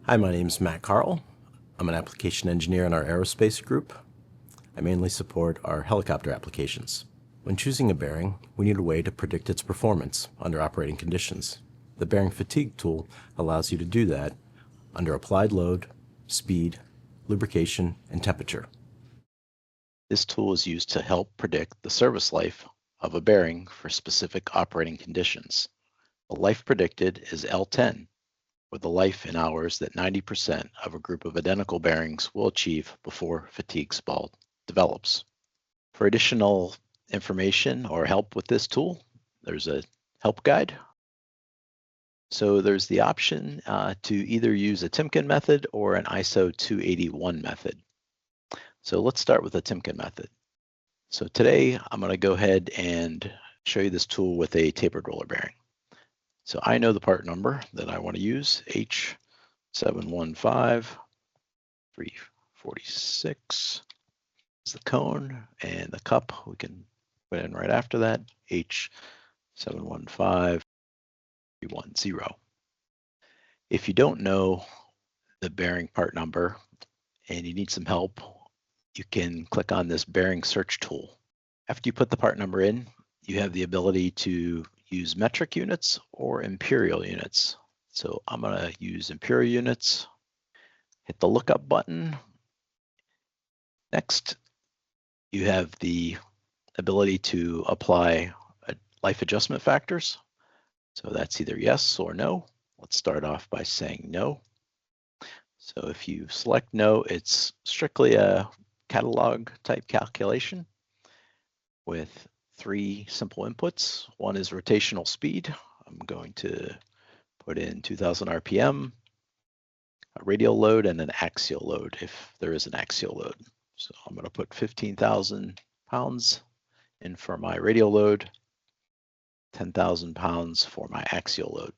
Hi, my name is Matt Carl. I'm an application engineer in our aerospace group. I mainly support our helicopter applications. When choosing a bearing, we need a way to predict its performance under operating conditions. The bearing fatigue tool allows you to do that under applied load, speed, lubrication, and temperature. This tool is used to help predict the service life of a bearing for specific operating conditions. The life predicted is L10, or the life in hours that 90% of a group of identical bearings will achieve before fatigue spall develops. For additional information or help with this tool, there's a help guide. So there's the option to either use a Timken method or an ISO 281 method. So let's start with the Timken method. So today I'm going to go ahead and show you this tool with a tapered roller bearing. So I know the part number that I want to use, H715346 is the cone, and the cup we can put in right after that, H715310. If you don't know the bearing part number and you need some help, you can click on this bearing search tool. After you put the part number in, you have the ability to use metric units or imperial units. So I'm going to use imperial units, hit the lookup button. Next, you have the ability to apply life adjustment factors. So that's either yes or no. Let's start off by saying no. So if you select no, it's strictly a catalog type calculation with three simple inputs. One is rotational speed. I'm going to put in 2000 RPM, a radial load, and an axial load if there is an axial load. So I'm going to put 15,000 pounds in for my radial load, 10,000 pounds for my axial load.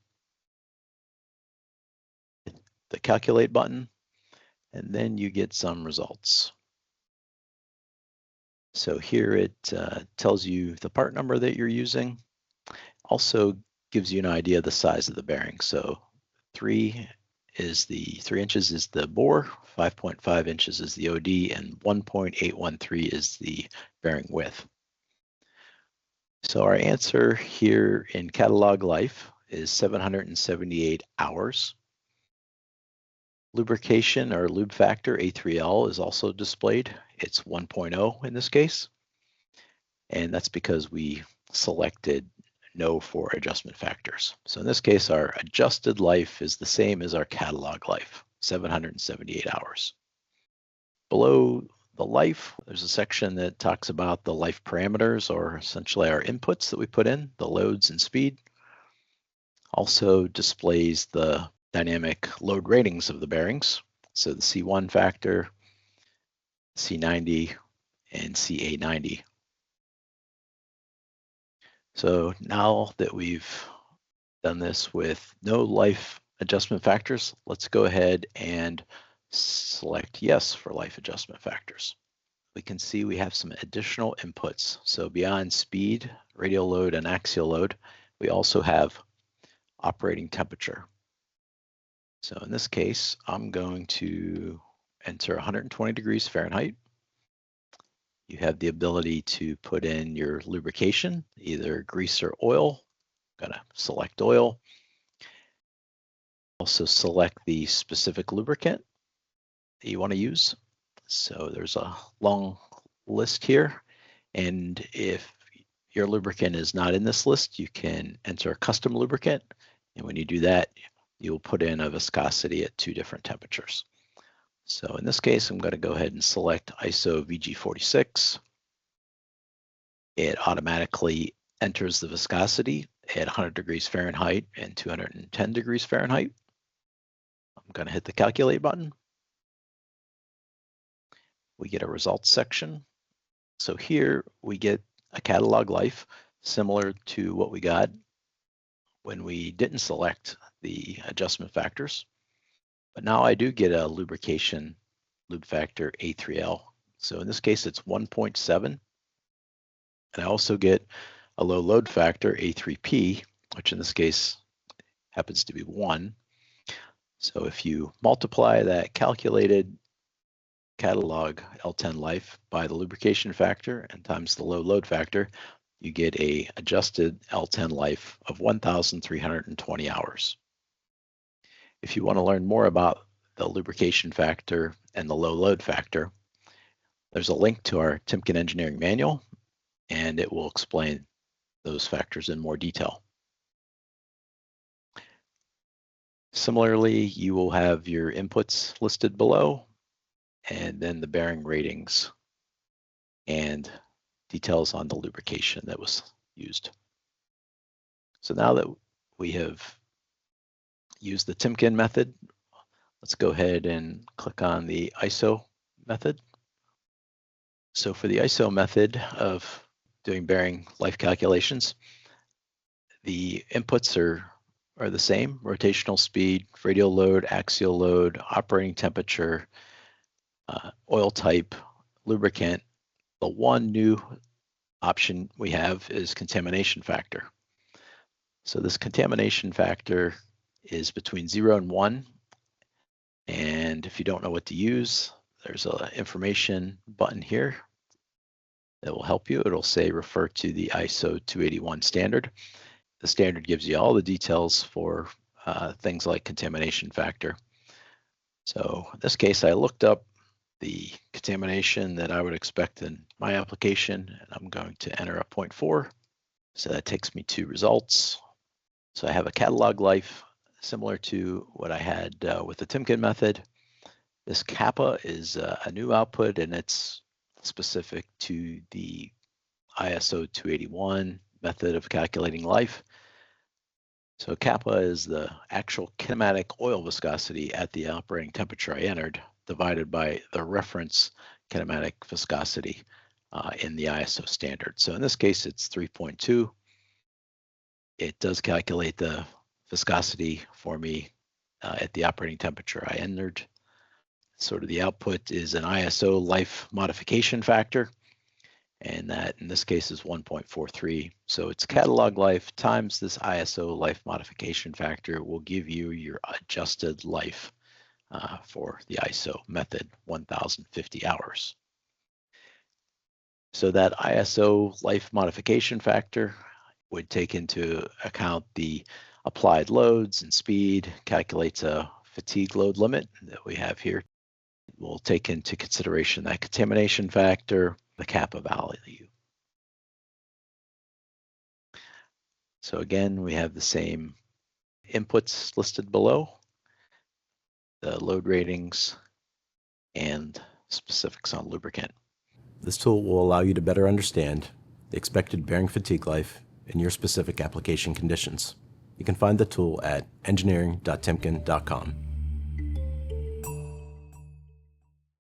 Hit the calculate button, and then you get some results. So here it tells you the part number that you're using. Also gives you an idea of the size of the bearing. So 3 inches is the bore, 5.5 inches is the OD, and 1.813 is the bearing width. So our answer here in catalog life is 778 hours. Lubrication or lube factor, A3L, is also displayed. It's 1.0 in this case. And that's because we selected no for adjustment factors. So in this case, our adjusted life is the same as our catalog life, 778 hours. Below the life, there's a section that talks about the life parameters, or essentially our inputs that we put in, the loads and speed. Also displays the dynamic load ratings of the bearings. So the C1 factor, C90, and CA90. So now that we've done this with no life adjustment factors, let's go ahead and select yes for life adjustment factors. We can see we have some additional inputs. So beyond speed, radial load, and axial load, we also have operating temperature. So in this case, I'm going to enter 120 degrees Fahrenheit. You have the ability to put in your lubrication, either grease or oil. I'm gonna select oil. Also select the specific lubricant that you want to use. So there's a long list here. And if your lubricant is not in this list, you can enter a custom lubricant. And when you do that, you'll put in a viscosity at 2 different temperatures. So in this case, I'm going to go ahead and select ISO VG46. It automatically enters the viscosity at 100 degrees Fahrenheit and 210 degrees Fahrenheit. I'm going to hit the calculate button. We get a results section. So here we get a catalog life similar to what we got when we didn't select the adjustment factors. But now I do get a lubrication lube factor A3L. So in this case, it's 1.7. And I also get a low load factor A3P, which in this case happens to be 1. So if you multiply that calculated catalog L10 life by the lubrication factor and times the low load factor, you get a adjusted L10 life of 1,320 hours. If you want to learn more about the lubrication factor and the low load factor, there's a link to our Timken engineering manual, and it will explain those factors in more detail. Similarly, you will have your inputs listed below, and then the bearing ratings and details on the lubrication that was used. So now that we have used the Timken method, let's go ahead and click on the ISO method. So for the ISO method of doing bearing life calculations, the inputs are the same: rotational speed, radial load, axial load, operating temperature, oil type, lubricant. The one new option we have is contamination factor. So this contamination factor is between 0 and 1. And if you don't know what to use, there's an information button here that will help you. It'll say refer to the ISO 281 standard. The standard gives you all the details for things like contamination factor. So in this case, I looked up the contamination that I would expect in my application, and I'm going to enter a 0.4. So that takes me to results. So I have a catalog life similar to what I had with the Timken method. This kappa is a new output, and it's specific to the ISO 281 method of calculating life. So kappa is the actual kinematic oil viscosity at the operating temperature I entered, divided by the reference kinematic viscosity in the ISO standard. So in this case, it's 3.2. It does calculate the viscosity for me at the operating temperature I entered. Sort of the output is an ISO life modification factor, and that in this case is 1.43. So it's catalog life times this ISO life modification factor will give you your adjusted life for the ISO method, 1,050 hours. So that ISO life modification factor would take into account the applied loads and speed, calculates a fatigue load limit that we have here. We'll take into consideration that contamination factor, the kappa value. So again, we have the same inputs listed below, the load ratings, and specifics on lubricant. This tool will allow you to better understand the expected bearing fatigue life in your specific application conditions. You can find the tool at engineering.timken.com.